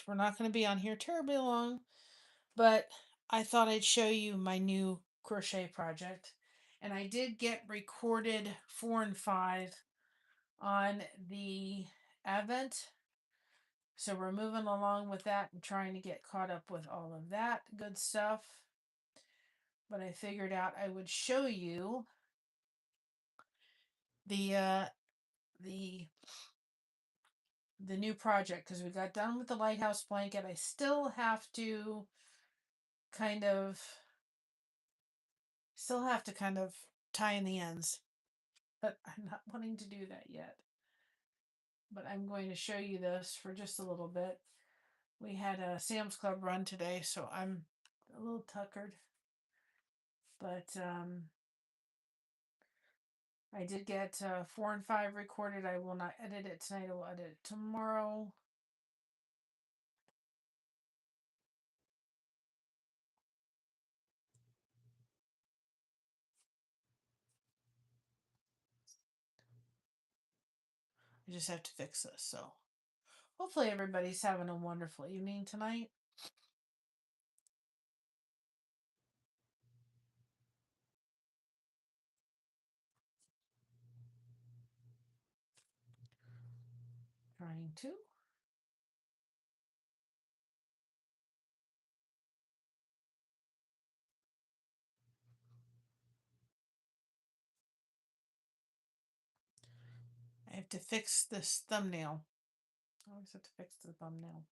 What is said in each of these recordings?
we're not going to be on here terribly long, but I thought I'd show you my new crochet project. And I did get recorded 4 and 5 on the Advent. So we're moving along with that and trying to get caught up with all of that good stuff. But I figured out I would show you the the the new project because we got done with the lighthouse blanket. I still have to kind of tie in the ends, but I'm not wanting to do that yet. But I'm going to show you this for just a little bit. We had a Sam's Club run today, so I'm a little tuckered, but I did get 4 and 5 recorded. I will not edit it tonight. I will edit it tomorrow. I just have to fix this. So hopefully everybody's having a wonderful evening tonight. Trying to. I have to fix this thumbnail. I always have to fix the thumbnail.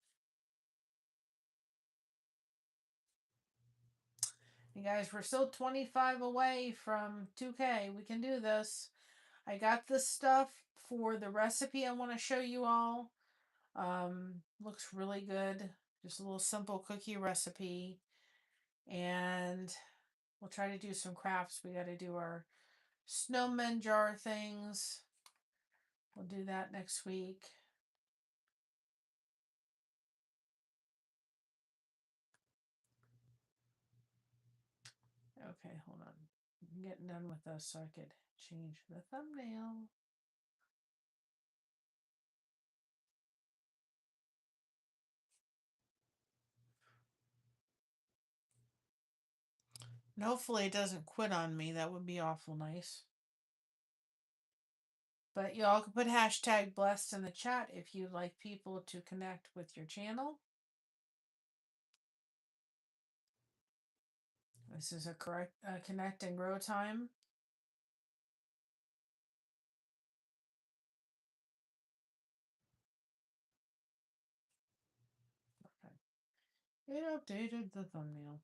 You guys, we're still 25 away from 2K. We can do this. I got this stuff for the recipe I want to show you all. Looks really good. Just a little simple cookie recipe. And we'll try to do some crafts. We got to do our snowman jar things. We'll do that next week. Okay, hold on. I'm getting done with this so I could change the thumbnail. And hopefully it doesn't quit on me. That would be awful nice. But y'all can put hashtag blessed in the chat if you'd like people to connect with your channel. This is a correct connect and grow time. Okay. It updated the thumbnail.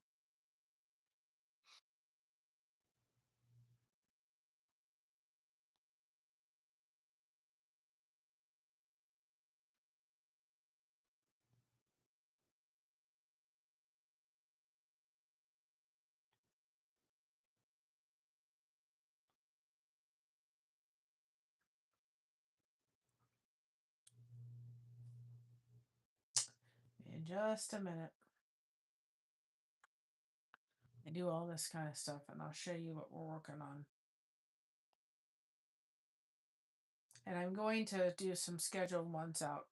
In just a minute. I do all this kind of stuff and I'll show you what we're working on. And I'm going to do some scheduled ones out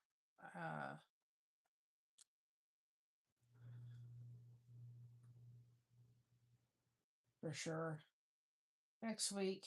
for sure next week.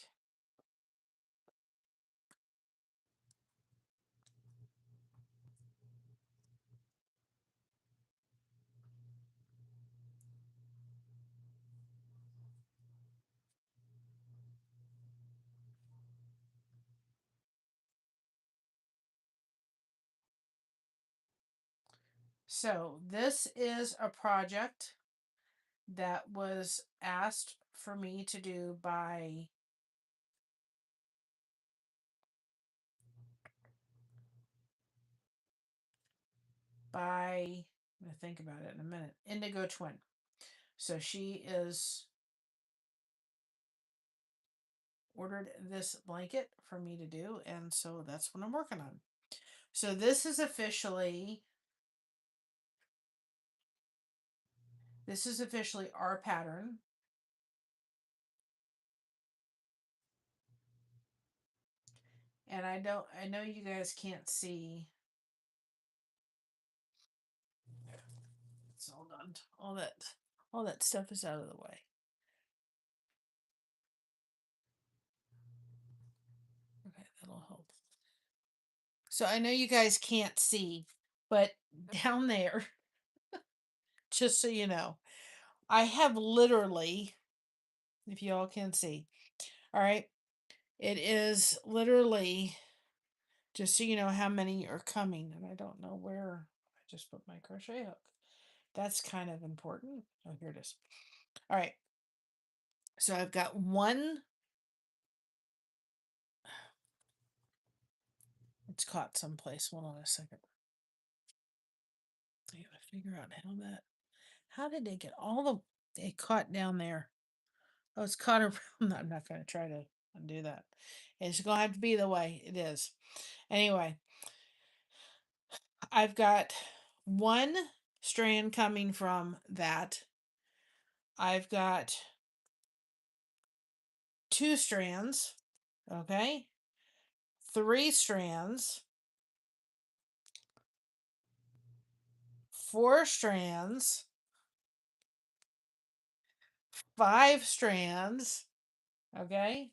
So this is a project that was asked for me to do by I'm going to think about it in a minute. Indigo Twin. So she is ordered this blanket for me to do, and so that's what I'm working on. So this is officially our pattern. And I know you guys can't see It's all done. All that stuff is out of the way. Okay, that'll help. So I know you guys can't see, but down there, just so you know, I have literally, if you all can see, all right, it is literally, just so you know how many are coming, and I don't know where I just put my crochet hook. That's kind of important. Oh, here it is. All right. So I've got one. It's caught someplace. Hold on a second. I gotta figure out how did they get all it caught down there? Oh, it's caught around. I'm not gonna try to undo that. It's gonna have to be the way it is. Anyway, I've got one strand coming from that. I've got two strands, okay? Three strands, four strands, five strands, okay?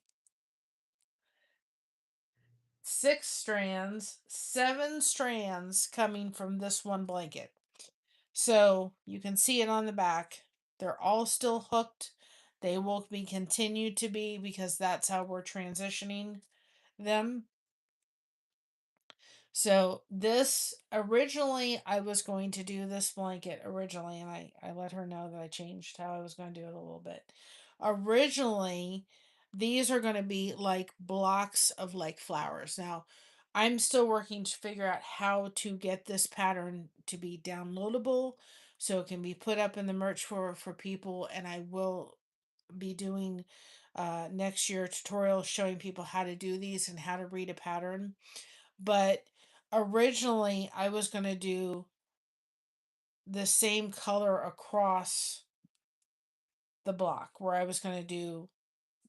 Six strands, seven strands coming from this one blanket. So you can see it on the back. They're all still hooked. They will be continued to be because that's how we're transitioning them. So this originally I was going to do this blanket originally, and I let her know that I changed how I was going to do it a little bit. Originally, these are going to be like blocks of like flowers. Now, I'm still working to figure out how to get this pattern to be downloadable so it can be put up in the merch for people, and I will be doing next year tutorials showing people how to do these and how to read a pattern. But originally I was going to do the same color across the block, where I was going to do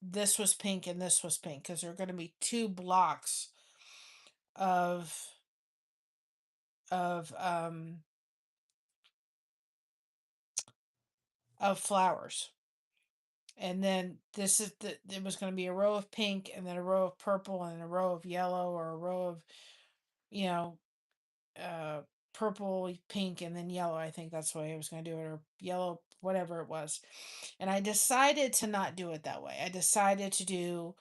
this was pink and this was pink, because there are going to be two blocks of of um of flowers. And then it was going to be a row of pink and then a row of purple and a row of yellow, or a row of, you know, uh purple, pink, and then yellow. I think that's the way I was going to do it, or yellow, whatever it was. And I decided to not do it that way. I decided to do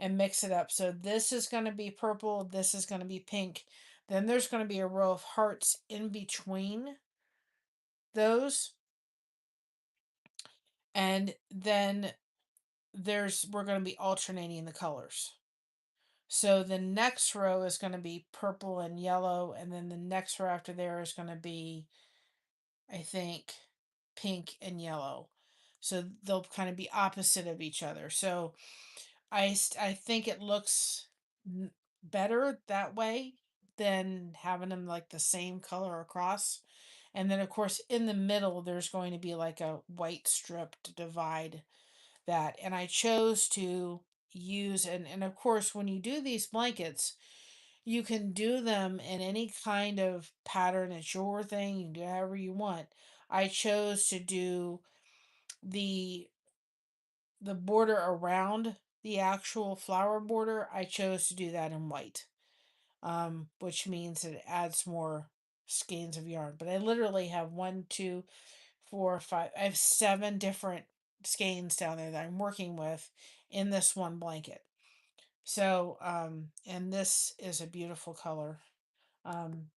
and mix it up. So this is going to be purple, this is going to be pink. Then there's going to be a row of hearts in between those. And then we're going to be alternating the colors. So the next row is going to be purple and yellow, and then the next row after there is going to be, I think, pink and yellow. So they'll kind of be opposite of each other. So I think it looks better that way than having them like the same color across. And then of course in the middle there's going to be like a white strip to divide that. And I chose to use, and of course when you do these blankets, you can do them in any kind of pattern. It's your thing. You can do however you want. I chose to do the border around the actual flower border. I chose to do that in white, which means it adds more skeins of yarn. But I literally have 1, 2, 4, 5. I have 7 different skeins down there that I'm working with in this one blanket. So, and this is a beautiful color. Um,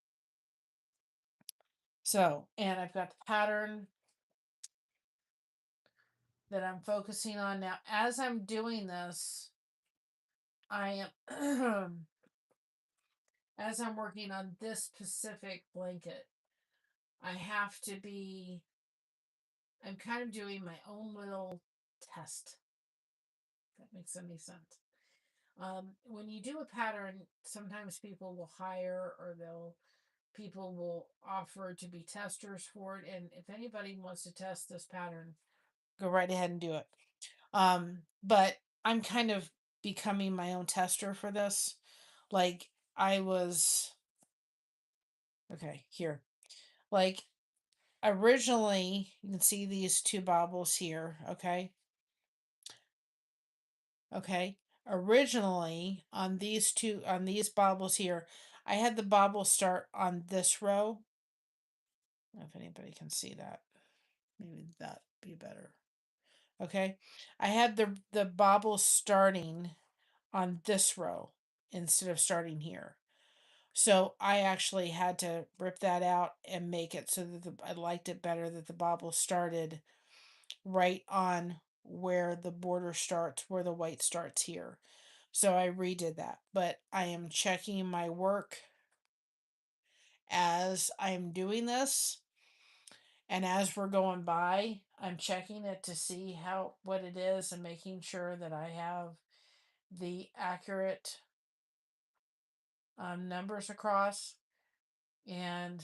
So, and I've got the pattern that I'm focusing on now. As I'm doing this, I am, as I'm working on this specific blanket, I have to be, I'm kind of doing my own little test. If that makes any sense. When you do a pattern, sometimes people will hire, or people will offer to be testers for it. And if anybody wants to test this pattern, go right ahead and do it. But I'm kind of becoming my own tester for this. Like I was, okay, here. Like originally, you can see these two bobbles here, okay? Okay. Originally, on these bobbles here, I had the bobble start on this row. I don't know if anybody can see that. Maybe that be better. Okay. I had the bobble starting on this row instead of starting here. So I actually had to rip that out and make it so that I liked it better that the bobble started right on where the border starts, where the white starts here. So I redid that. But I am checking my work as I'm doing this. And as we're going by, I'm checking it to see what it is and making sure that I have the accurate numbers across. And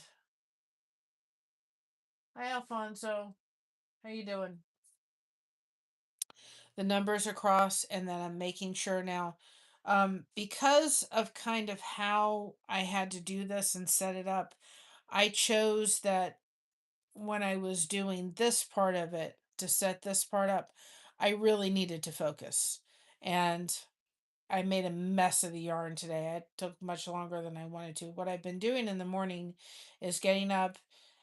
hi, Alfonso, how you doing? The numbers across, and then I'm making sure now, because of kind of how I had to do this and set it up, I chose that when I was doing this part of it to set this part up, I really needed to focus. And I made a mess of the yarn today. It took much longer than I wanted to. What I've been doing in the morning is getting up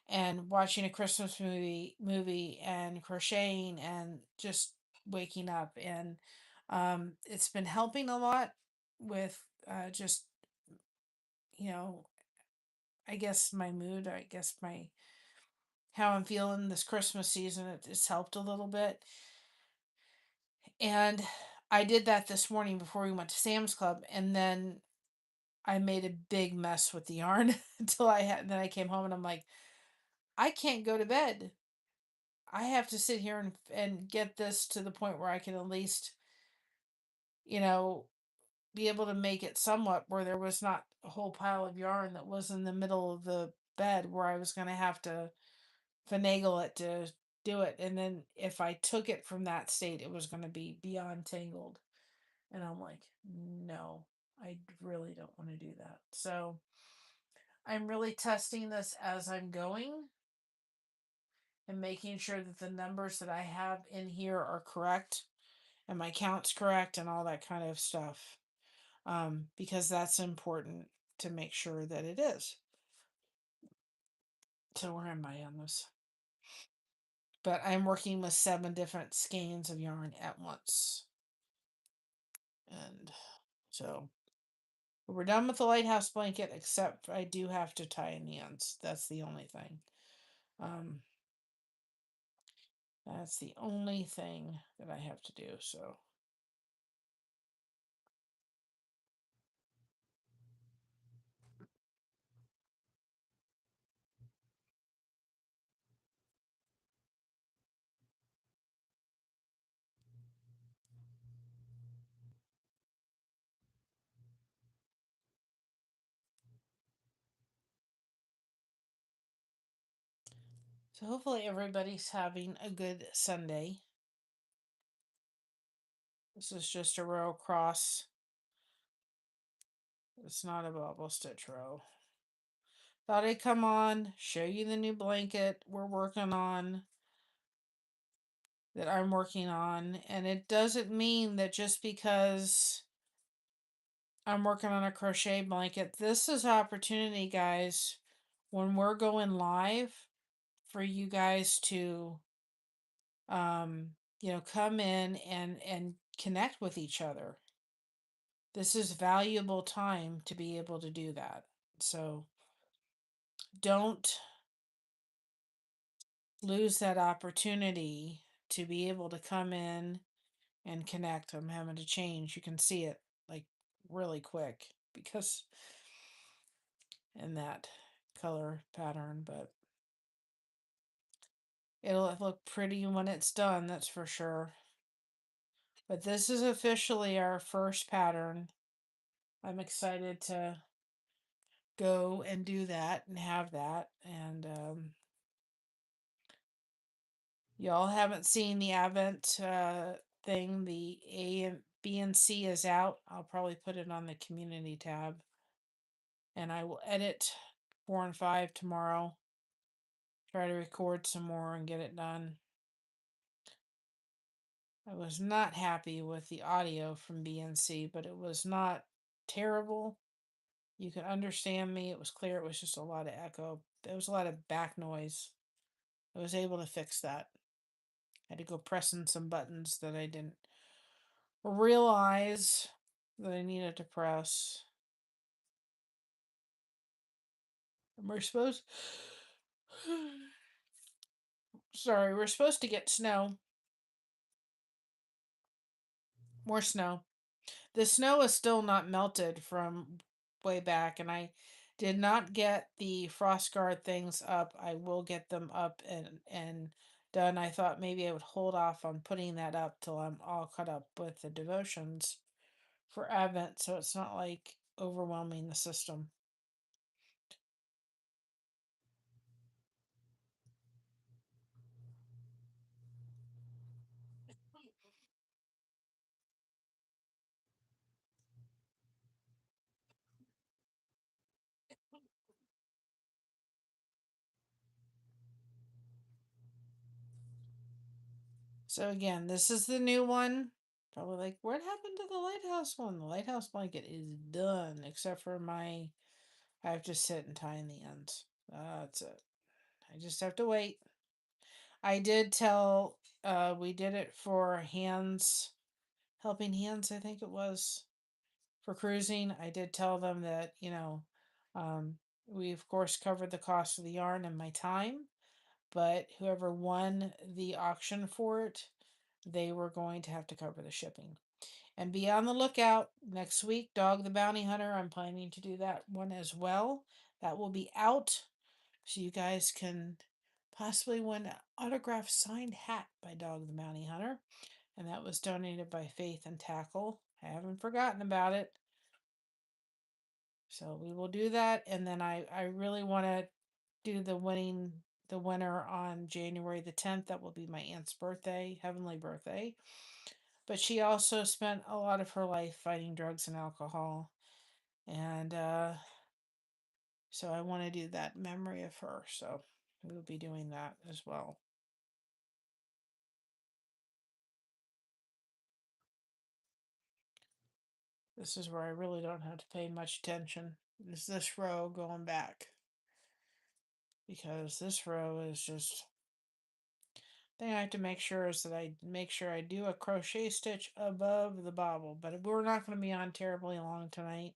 and watching a Christmas movie and crocheting and just waking up, and it's been helping a lot with just, you know, I guess my mood, I guess my how I'm feeling this Christmas season. It's helped a little bit. And I did that this morning before we went to Sam's Club, and then I made a big mess with the yarn until then I came home and I'm like, I can't go to bed. I have to sit here and get this to the point where I can at least, you know, be able to make it somewhat where there was not a whole pile of yarn that was in the middle of the bed where I was going to have to finagle it to do it. And then if I took it from that state, it was going to be beyond tangled. And I'm like, no, I really don't want to do that. So I'm really testing this as I'm going and making sure that the numbers that I have in here are correct and my count's correct and all that kind of stuff. Because that's important to make sure that it is. So where am I on this? But I'm working with 7 different skeins of yarn at once. And so we're done with the lighthouse blanket, except I do have to tie in the ends. That's the only thing. Um, that's the only thing that I have to do. So So hopefully everybody's having a good Sunday. This is just a row across. It's not a bubble stitch row. Thought I'd come on, show you the new blanket we're working on, that I'm working on. And it doesn't mean that just because I'm working on a crochet blanket, this is opportunity, guys, when we're going live, for you guys to um come in and connect with each other. This is valuable time to be able to do that. So don't lose that opportunity to be able to come in and connect. I'm having to change. You can see it like really quick because in that color pattern, but it'll look pretty when it's done, that's for sure. But this is officially our first pattern. I'm excited to go and do that and have that. And y'all haven't seen the Advent thing. The A and B and C is out. I'll probably put it on the community tab. And I will edit 4 and 5 tomorrow. try to record some more and get it done. I was not happy with the audio from BNC, but it was not terrible. You could understand me. It was clear. It was just a lot of echo. There was a lot of back noise. I was able to fix that. I had to go pressing some buttons that I didn't realize that I needed to press. And we're supposed sorry, we're supposed to get snow. More snow. The snow is still not melted from way back, and I did not get the frost guard things up. I will get them up and done. I thought maybe I would hold off on putting that up till I'm all caught up with the devotions for Advent, so it's not like overwhelming the system. So again, this is the new one. Probably like, what happened to the lighthouse one? The lighthouse blanket is done, except for I have to sit and tie in the ends. That's it. I just have to wait. I did tell, we did it for Helping Hands, I think it was, for cruising. I did tell them that, we of course covered the cost of the yarn and my time, but whoever won the auction for it, they were going to have to cover the shipping. And be on the lookout next week, Dog the Bounty Hunter. I'm planning to do that one as well. That will be out, so you guys can possibly win an autographed signed hat by Dog the Bounty Hunter. And that was donated by Faith and Tackle. I haven't forgotten about it. So we will do that. And then I really want to do the winner on January the 10th. That will be my aunt's birthday, heavenly birthday. But she also spent a lot of her life fighting drugs and alcohol. And so I want to do that in memory of her. So we will be doing that as well. This is where I really don't have to pay much attention. Is this row going back? Because this row is just thing I have to make sure is that I make sure I do a crochet stitch above the bobble, but we're not going to be on terribly long tonight.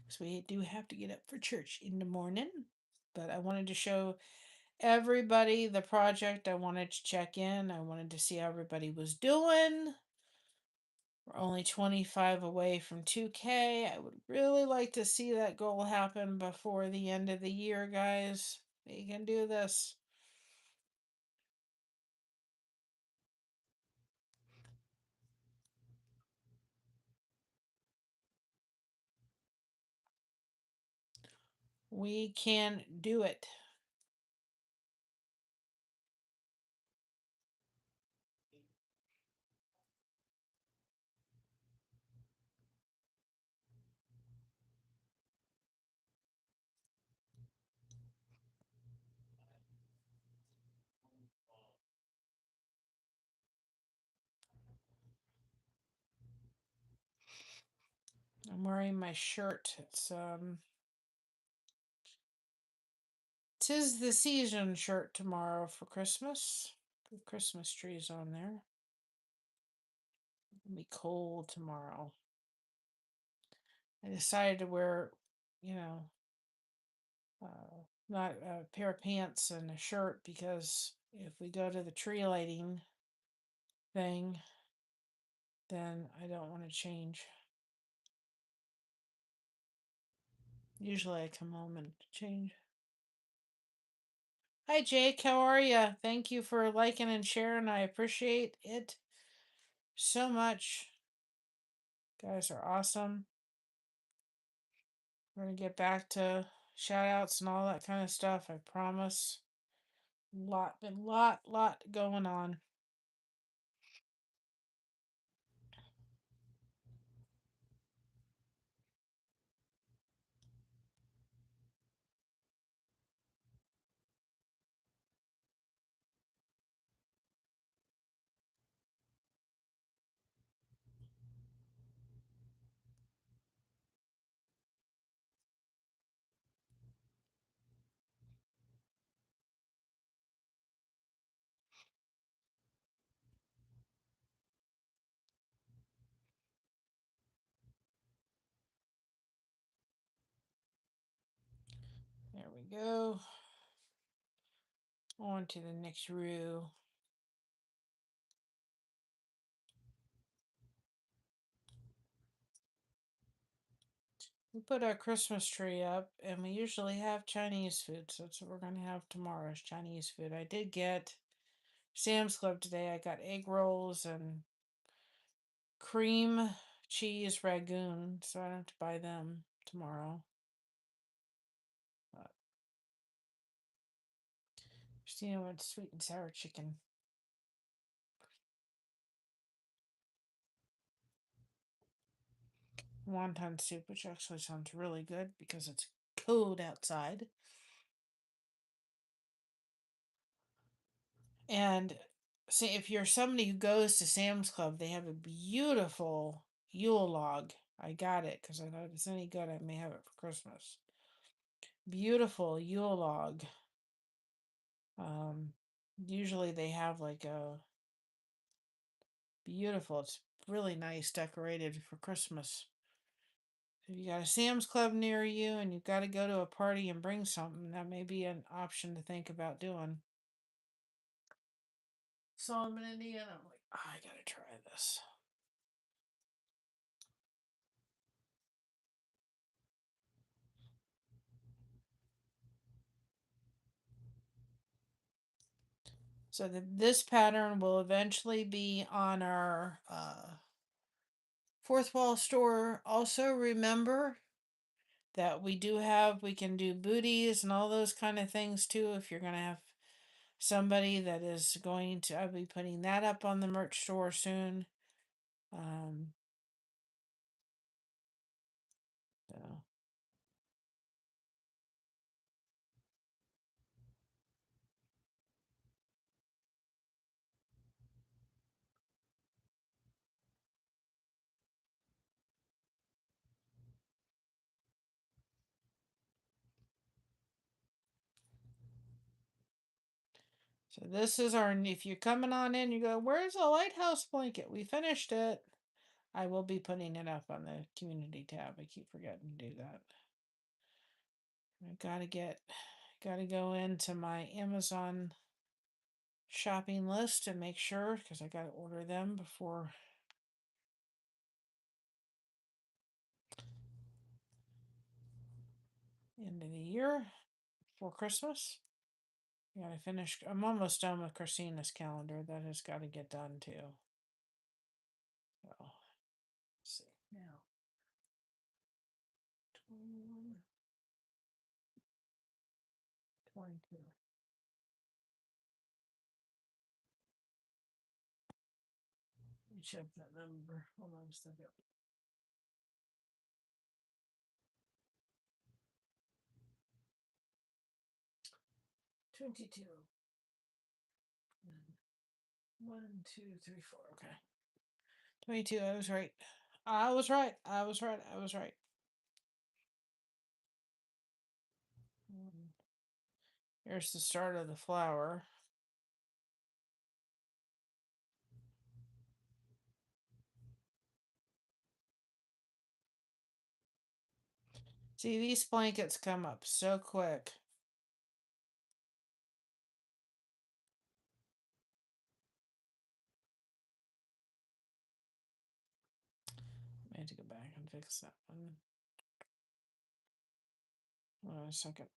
So we do have to get up for church in the morning. But I wanted to show everybody the project. I wanted to check in. I wanted to see how everybody was doing. We're only 25 away from 2K. I would really like to see that goal happen before the end of the year, guys. We can do this. We can do it. I'm wearing my shirt. It's 'Tis the season shirt tomorrow for Christmas. The Christmas trees on there. It'll be cold tomorrow. I decided to wear, you know, not a pair of pants and a shirt because if we go to the tree lighting thing, then I don't want to change. Usually I come home and change. Hi Jake, how are you? Thank you for liking and sharing. I appreciate it so much. You guys are awesome. We're gonna get back to shout outs and all that kind of stuff, I promise. Lot going on. we go. On to the next row. We put our Christmas tree up, and we usually have Chinese food, so that's what we're going to have tomorrow is Chinese food. I did get Sam's Club today. I got egg rolls and cream cheese ragoon, so I don't have to buy them tomorrow. Christina wants sweet and sour chicken. Wonton soup, which actually sounds really good because it's cold outside. And see, if you're somebody who goes to Sam's Club, they have a beautiful Yule log. I got it because I thought if it's any good, I may have it for Christmas. Beautiful Yule log. Usually they have like a beautiful, it's really nice decorated for Christmas. If you got a Sam's Club near you and you've got to go to a party and bring something, that may be an option to think about doing. Saw them in Indiana. I'm like, oh, I gotta try this. So this pattern will eventually be on our fourth wall store. Also remember that we can do booties and all those kind of things too. If you're going to have somebody that is going to, I'll be putting that up on the merch store soon. So. So this is our, if you're coming on in, you go, where's the lighthouse blanket? We finished it. I will be putting it up on the community tab. I keep forgetting to do that. I gotta go into my Amazon shopping list and make sure, because I gotta order them before end of the year, before Christmas. I gotta finish. I'm almost done with Christina's calendar. That has got to get done too. So, let's see now. 21, 22. Let me check that number. Hold on a second. 22. 1, 2, 3, 4. Okay. 22. I was right. I was right. I was right. I was right. Here's the start of the flower. See, these blankets come up so quick. I had to go back and fix that one. Hold on a second.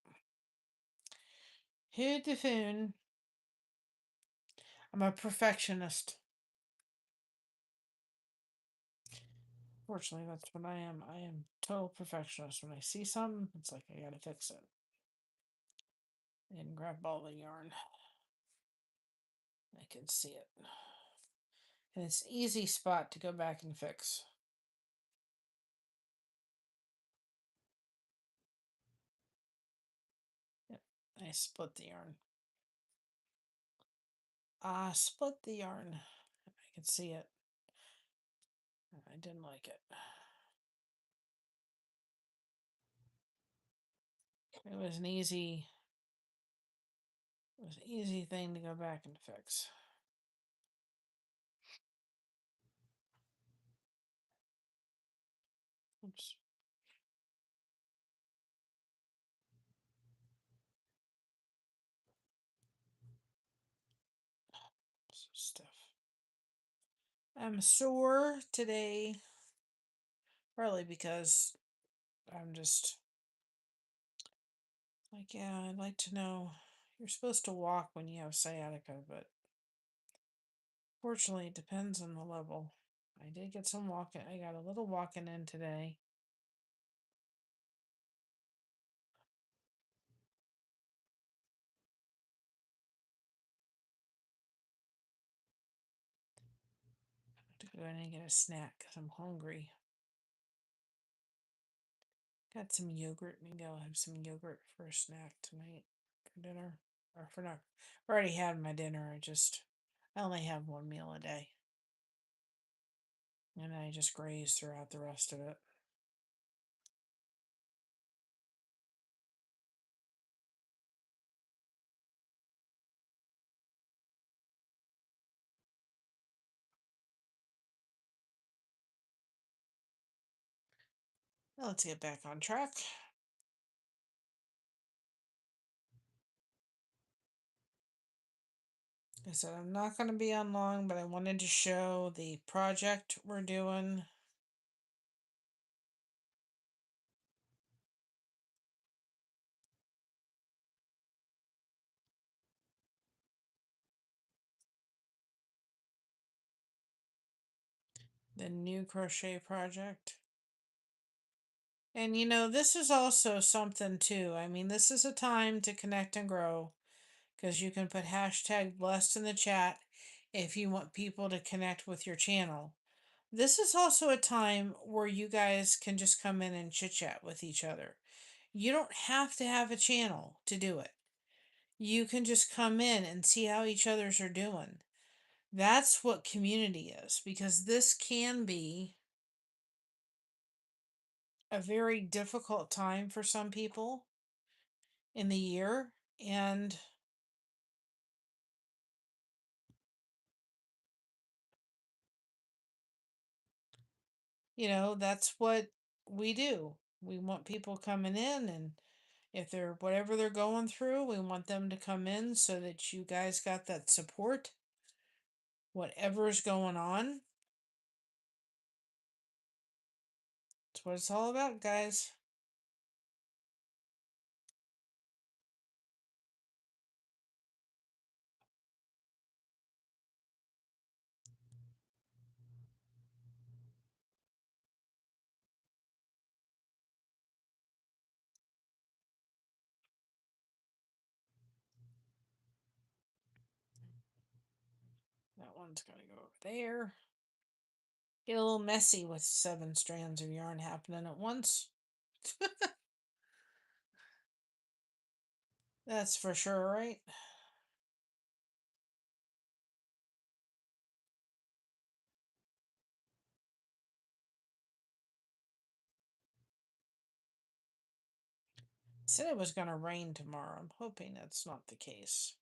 Who the phone? I'm a perfectionist. Fortunately, that's what I am. I am total perfectionist. When I see something, it's like I gotta fix it. And grab all the yarn. I can see it. And it's an easy spot to go back and fix. Yep, I split the yarn. Split the yarn. I can see it. I didn't like it. It was an easy thing to go back and fix. Oops. stuff. I'm sore today, partly because I'm just like, yeah, I'd like to know. You're supposed to walk when you have sciatica, but fortunately, it depends on the level. I did get some walking. I got a little walking in today. To go in and get a snack because I'm hungry. Got some yogurt. Maybe I'll have some yogurt for a snack tonight for dinner. Or for not. I already had my dinner. I only have one meal a day. And I just graze throughout the rest of it. Now let's get back on track. I said I'm not going to be on long, but I wanted to show the project we're doing. The new crochet project. And this is also something too. I mean, this is a time to connect and grow because you can put hashtag blessed in the chat if you want people to connect with your channel. This is also a time where you guys can just come in and chit chat with each other. You don't have to have a channel to do it. You can just come in and see how each other's are doing. That's what community is, because this can be a very difficult time for some people in the year. And, that's what we do. We want people coming in, and if they're whatever they're going through, we want them to come in so that you guys got that support. Whatever's going on, that's what it's all about, guys. That one's going to go over there. Get a little messy with 7 strands of yarn happening at once. That's for sure, right? Said it was going to rain tomorrow. I'm hoping that's not the case.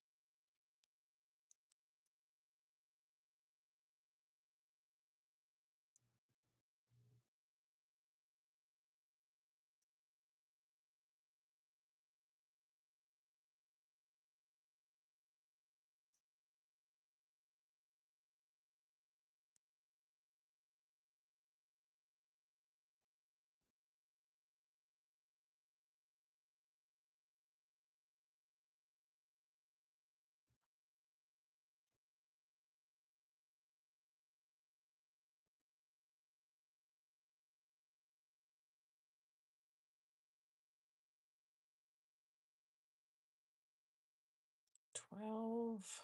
Twelve,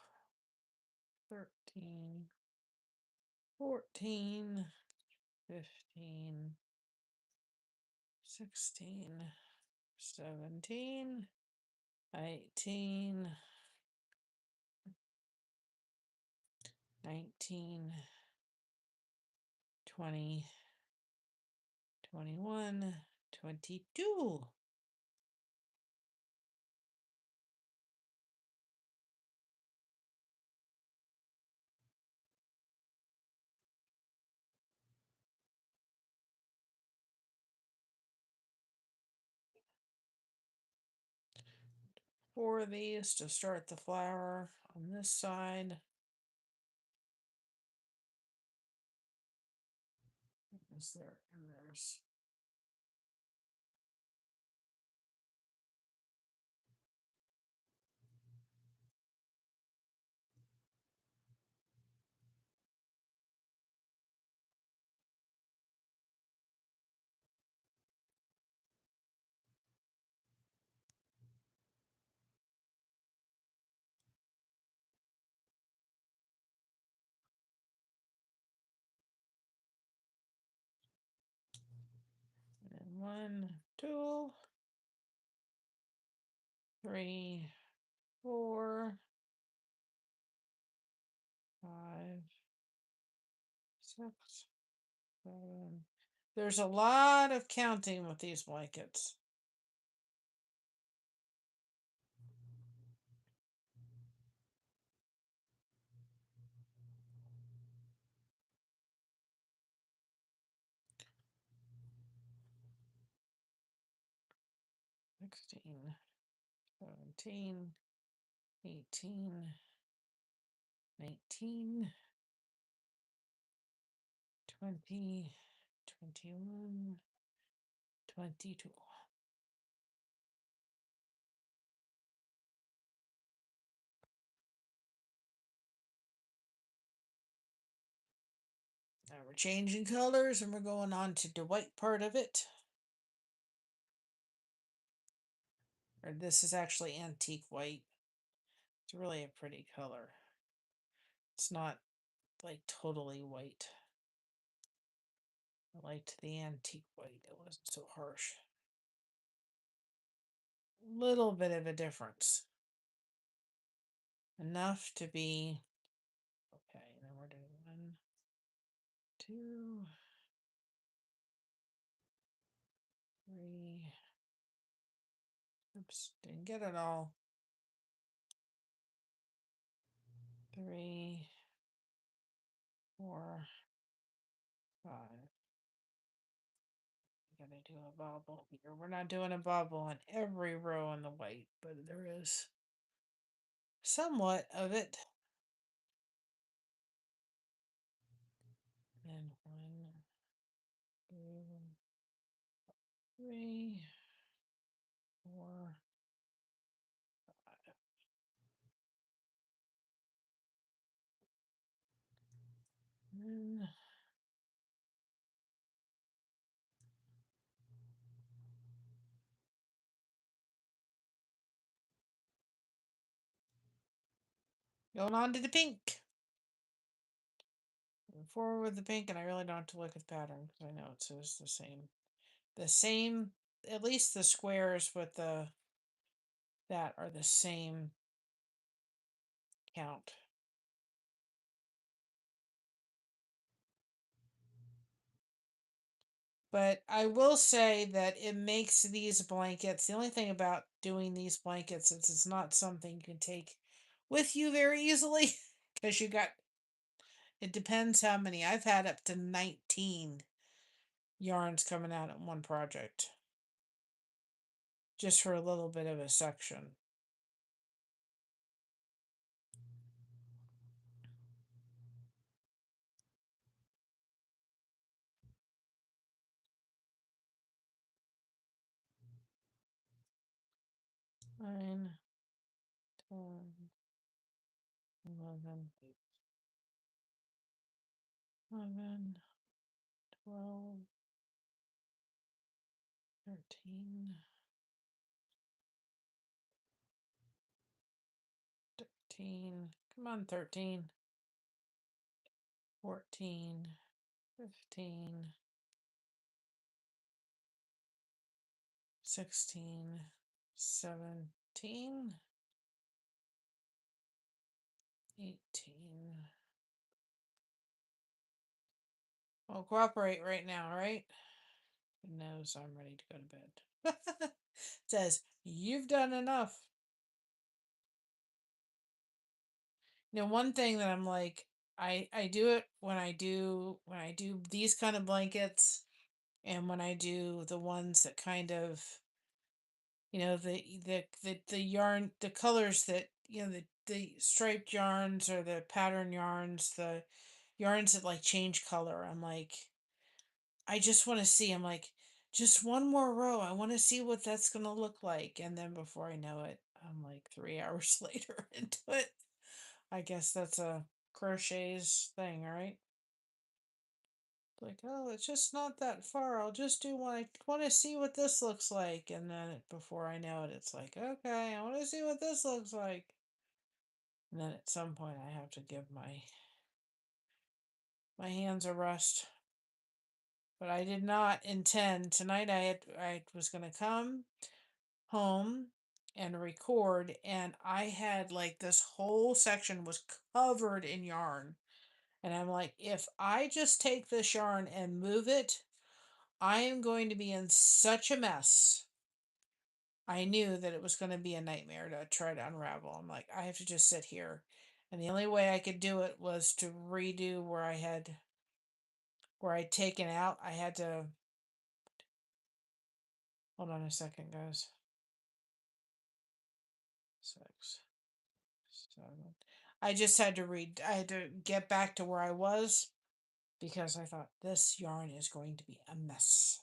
13, 14, 15, 16, 17, 18, 19, 20, 21, 22. Four of these to start the flower on this side. is there? And there's and 1, 2, 3, 4, 5, 6, 7. There's a lot of counting with these blankets. Sixteen, 17, 18, 19, 20, 21, 22. Now we're changing colors and we're going on to the white part of it. Or this is actually antique white. It's really a pretty color. It's not like totally white. I liked the antique white. It wasn't so harsh. Little bit of a difference. Enough to be okay. Then we're doing 1, 2, 3. Oops, didn't get it all. 3, 4, 5. Gotta do a bobble here. We're not doing a bobble on every row on the white, but there is somewhat of it. And 1, 2, 3, 4, 5. And going on to the pink. Forward with the pink, and I really don't have to look at the pattern because I know it says the same. The same, at least the squares with the that are the same count. But I will say that it makes these blankets, the only thing about doing these blankets is it's not something you can take with you very easily because it depends how many. I've had up to 19 yarns coming out in one project just for a little bit of a section. Nine, 10, 11, 11, 12, 13, 13. Come on, 13. 14, 15, 16, 17, 18. Well, cooperate right now, right? It knows I'm ready to go to bed. It says, you've done enough. One thing that I'm like, I do it when I do these kind of blankets, and when I do the ones that kind of, the yarn, the colors that, the striped yarns or the pattern yarns, the yarns that like change color. I'm like, I just want to see. I'm like, just one more row. I want to see what that's going to look like. And then before I know it, I'm like 3 hours later into it. I guess that's a crochet's thing, right? Like, oh, it's just not that far. I'll just do one. I want to see what this looks like. And then before I know it, it's like, okay, I want to see what this looks like. And then at some point, I have to give my hands a rest. But I did not intend tonight. I was gonna come home and record, and I had like this whole section was covered in yarn, and I'm like, if I just take this yarn and move it, I am going to be in such a mess. I knew that it was going to be a nightmare to try to unravel. I'm like, I have to just sit here. And the only way I could do it was to redo where I'd taken out. I had to hold on a second, guys. 6, 7. I just had to read. I had to get back to where I was because I thought this yarn is going to be a mess.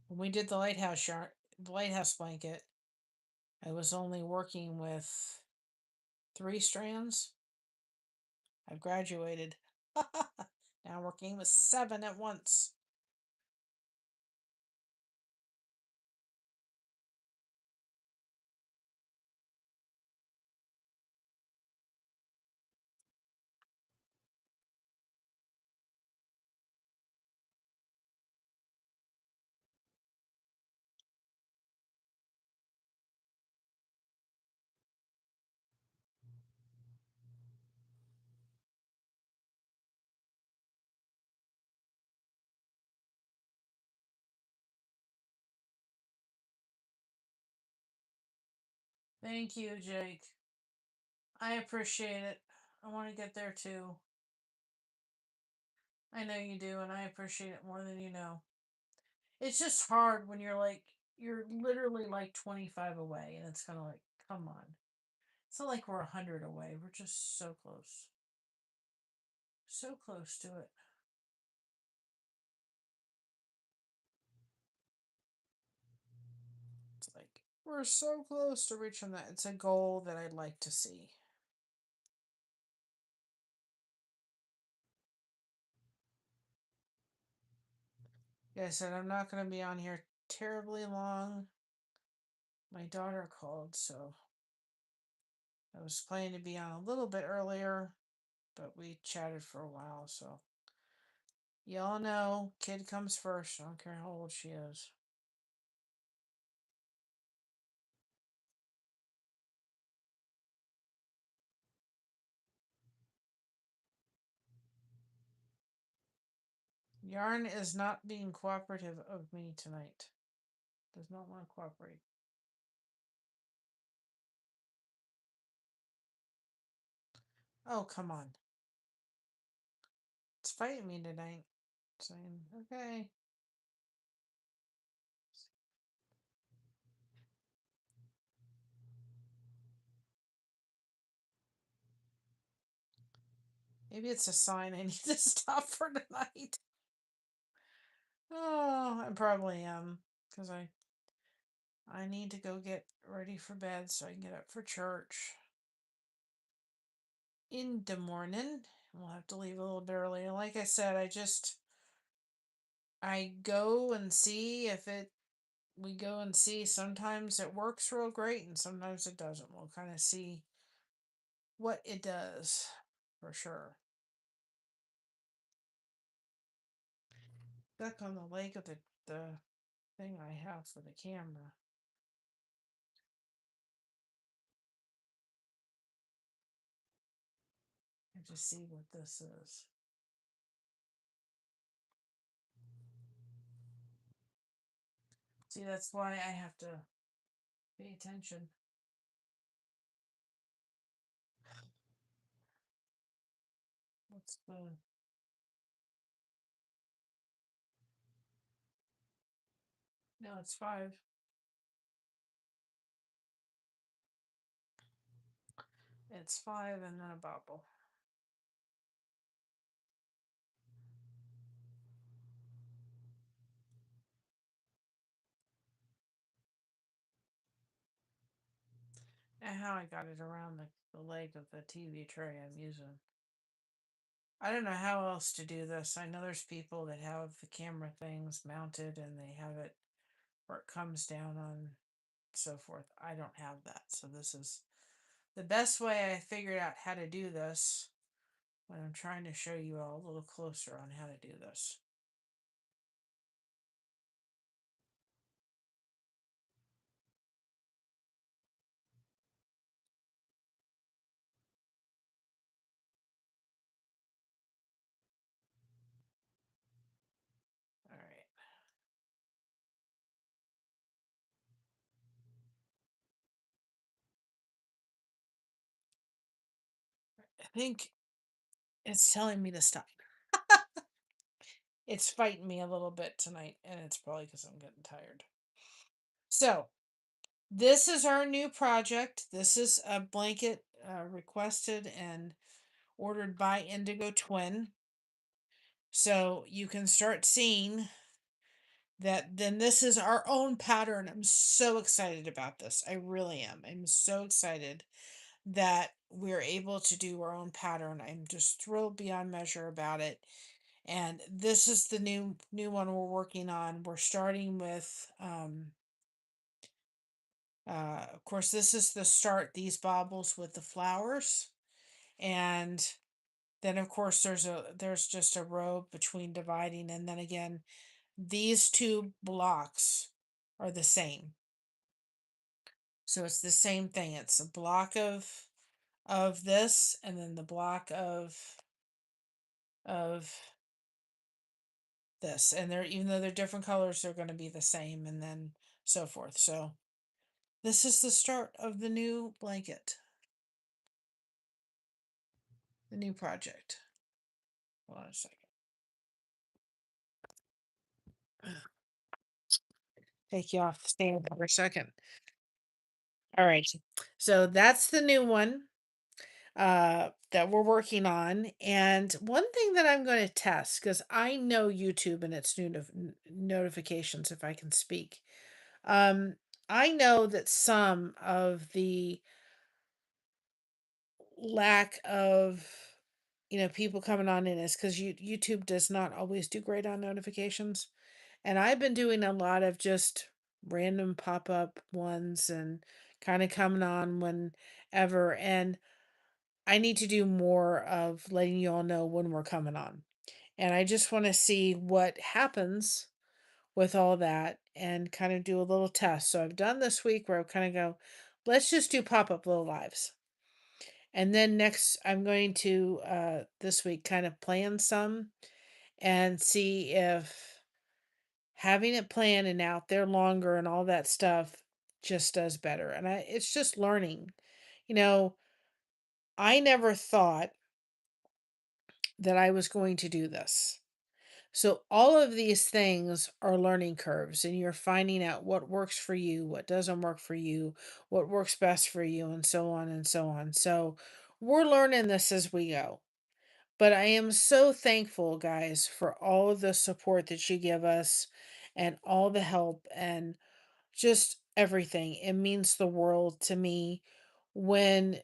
When we did the lighthouse blanket, I was only working with 3 strands. I've graduated. Now I'm working with 7 at once. Thank you, Jake. I appreciate it. I want to get there too. I know you do, and I appreciate it more than you know. It's just hard when you're literally like 25 away, and it's kind of like, come on. It's not like we're 100 away. We're just so close. So close to it. It's like, we're so close to reaching that. It's a goal that I'd like to see. Like I said, I'm not going to be on here terribly long. My daughter called, so I was planning to be on a little bit earlier, but we chatted for a while, so y'all know kid comes first. I don't care how old she is. Yarn is not being cooperative of me tonight. Does not want to cooperate. Oh, come on. It's fighting me tonight. Saying, okay. Maybe it's a sign I need to stop for tonight. Oh, I probably am. Because I need to go get ready for bed so I can get up for church in the morning. We'll have to leave a little bit early. Like I said, I go and see if it we go and see. Sometimes it works real great and sometimes it doesn't. We'll kind of see what it does for sure. Back on the leg of the thing I have for the camera. And just see what this is. See, that's why I have to pay attention. What's the No, it's 5. It's 5 and then a bubble. And how I got it around the leg of the TV tray I'm using. I don't know how else to do this. I know there's people that have the camera things mounted and they have it where it comes down on so forth. I don't have that. So this is the best way I figured out how to do this when I'm trying to show you all a little closer on how to do this. All right. I think it's telling me to stop. It's fighting me a little bit tonight, and it's probably because I'm getting tired. So, this is our new project. This is a blanket requested and ordered by Indigo Twin. So, you can start seeing that then this is our own pattern. I'm so excited about this. I really am. I'm so excited that we're able to do our own pattern. I'm just thrilled beyond measure about it. And this is the new one we're working on. We're starting with of course this is the start, these baubles with the flowers. And then of course there's just a row between dividing, and then again these two blocks are the same. So it's the same thing. It's a block of this, and then the block of this, and they're, even though they're different colors, they're going to be the same, and then so forth. So this is the start of the new blanket, the new project. Hold on a second. Take you off the stand for a second. All right. So that's the new one that we're working on. And one thing that I'm going to test, because I know YouTube and its new notifications, if I can speak. I know that some of the lack of people coming on in is because YouTube does not always do great on notifications, and I've been doing a lot of just random pop-up ones and kind of coming on whenever, and I need to do more of letting you all know when we're coming on, and I just want to see what happens with all that and kind of do a little test. So I've done this week where I kind of go, let's just do pop-up little lives. And then next, I'm going to this week kind of plan some and see if having it planned and out there longer and all that stuff just does better. And it's just learning. You know, I never thought that I was going to do this. So all of these things are learning curves, and you're finding out what works for you, what doesn't work for you, what works best for you, and so on and so on. So we're learning this as we go. But I am so thankful, guys, for all of the support that you give us and all the help and just everything. It means the world to me when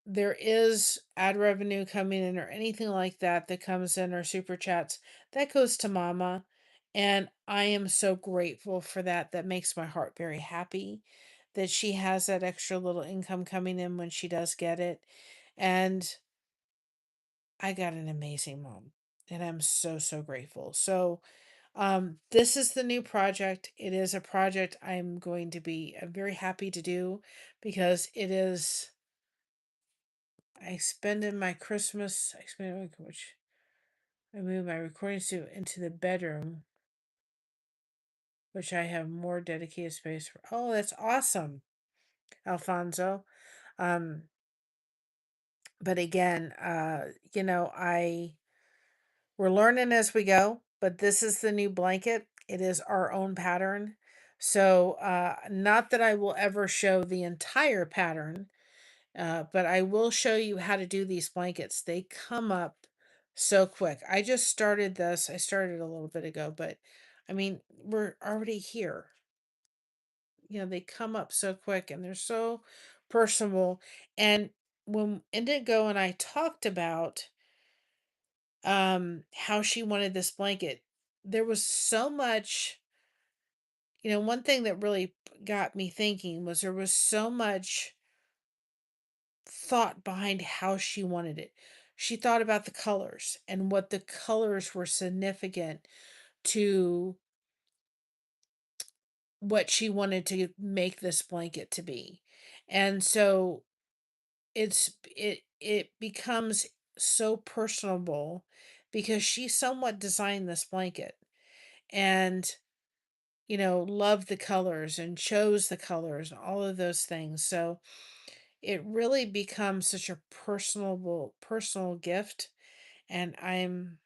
there is ad revenue coming in or anything like that that comes in, or super chats that goes to Mama. And I am so grateful for that. That makes my heart very happy that she has that extra little income coming in when she does get it. And I got an amazing mom, and I'm so, so grateful. So, this is the new project. It is a project I'm going to be very happy to do because it is. I spend in my Christmas. I spend which I move my recording studio into the bedroom, which I have more dedicated space for. Oh, that's awesome, Alfonso. Um, but again, I we're learning as we go, but this is the new blanket. It is our own pattern. So, not that I will ever show the entire pattern. But I will show you how to do these blankets. They come up so quick. I just started this. I started a little bit ago, but I mean, we're already here. They come up so quick and they're so personable. And when Indigo and I talked about how she wanted this blanket, there was so much, one thing that really got me thinking was there was so much thought behind how she wanted it. She thought about the colors and what the colors were significant to what she wanted to make this blanket to be. And so it becomes so personable because she somewhat designed this blanket and loved the colors and chose the colors and all of those things. So it really becomes such a personal gift, and I'm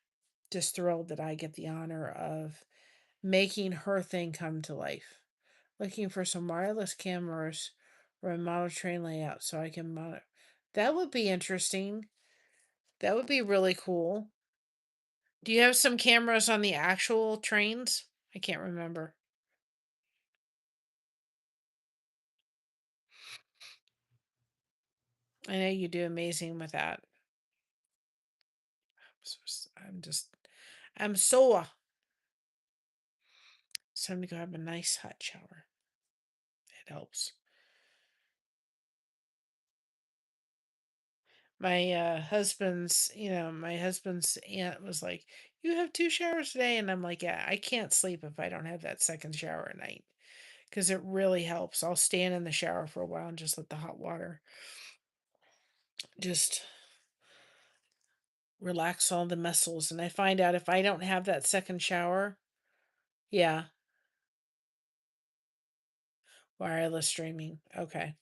just thrilled that I get the honor of making her thing come to life. Looking for some wireless cameras or a model train layout so I can monitor. That would be interesting. That would be really cool. Do you have some cameras on the actual trains? I can't remember. I know you do amazing with that. I'm sore. It's time to go have a nice hot shower. It helps. My husband's aunt was like, "You have two showers today," and I'm like, "Yeah, I can't sleep if I don't have that second shower at night because it really helps." I'll stand in the shower for a while and just let the hot water just relax all the muscles. And I find out if I don't have that second shower, yeah, wireless streaming. Okay.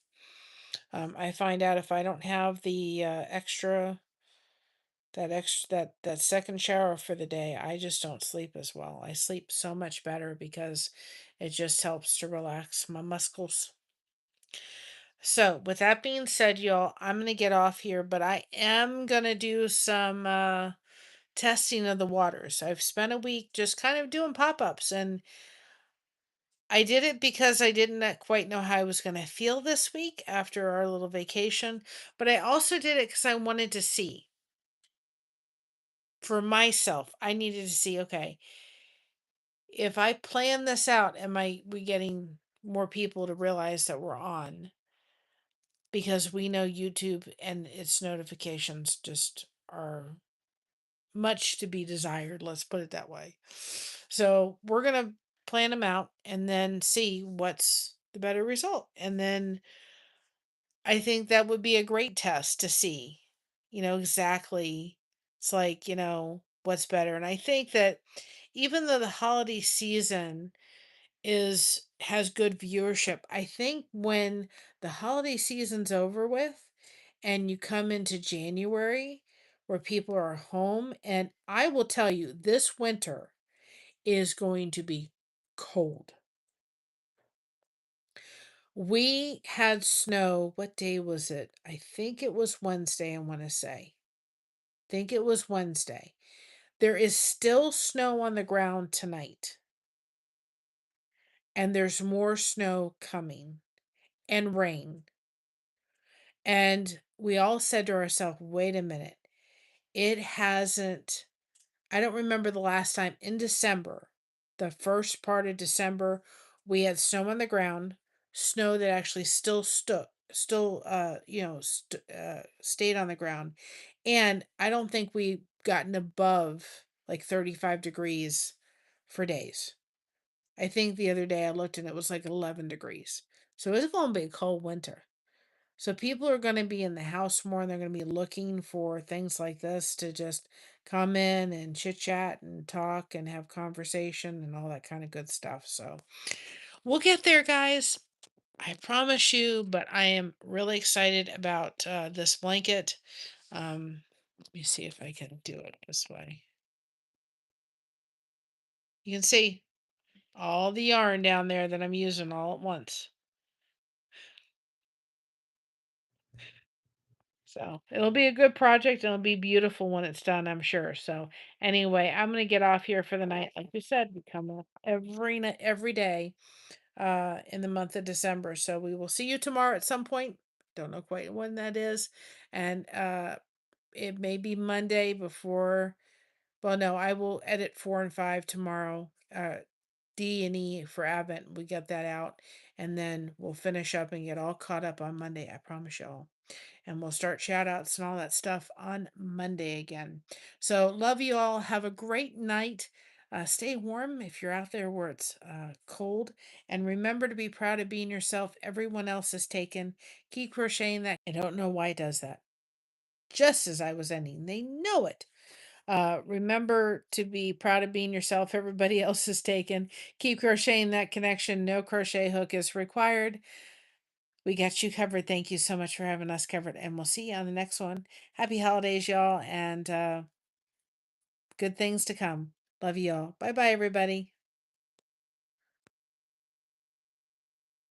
I find out if I don't have the that second shower for the day, I just don't sleep as well. I sleep so much better because it just helps to relax my muscles. So, with that being said, y'all, I'm going to get off here, but I am going to do some testing of the waters. I've spent a week just kind of doing pop-ups, and I did it because I didn't quite know how I was going to feel this week after our little vacation, but I also did it because I wanted to see for myself. I needed to see, okay, if I plan this out, am I we getting more people to realize that we're on? Because we know YouTube and its notifications just are much to be desired, let's put it that way. So we're gonna plan them out and then see what's the better result. And then I think that would be a great test to see, exactly. It's like, what's better. And I think that even though the holiday season is has good viewership. I think when the holiday season's over with and you come into January where people are home, and I will tell you this winter is going to be cold. We had snow. What day was it? I think it was Wednesday, I want to say. Think it was Wednesday. There is still snow on the ground tonight, and there's more snow coming and rain. And we all said to ourselves, wait a minute, it hasn't, I don't remember the last time in December, the first part of December, we had snow on the ground, snow that actually stayed on the ground. And I don't think we gotten above like 35 degrees for days. I think the other day I looked and it was like 11 degrees. So it's going to be a cold winter. So people are going to be in the house more and they're going to be looking for things like this to just come in and chit chat and talk and have conversation and all that kind of good stuff. So we'll get there, guys. I promise you, but I am really excited about this blanket. Let me see if I can do it this way. You can see all the yarn down there that I'm using all at once. So it'll be a good project and it'll be beautiful when it's done, I'm sure. So anyway, I'm gonna get off here for the night. Like you said, we come up every day in the month of December. So we will see you tomorrow at some point. Don't know quite when that is. And it may be Monday before, well, no, I will edit 4 and 5 tomorrow. D and E for Advent. We get that out. And then we'll finish up and get all caught up on Monday. I promise y'all. And we'll start shout outs and all that stuff on Monday again. So, love you all. Have a great night. Stay warm if you're out there where it's cold. And remember to be proud of being yourself. Everyone else is taken. Keep crocheting that. I don't know why it does that. Just as I was ending, they know it. Remember to be proud of being yourself. Everybody else is taken. Keep crocheting that connection. No crochet hook is required. We got you covered. Thank you so much for having us covered. And we'll see you on the next one. Happy holidays, y'all, and good things to come. Love you all. Bye bye, everybody.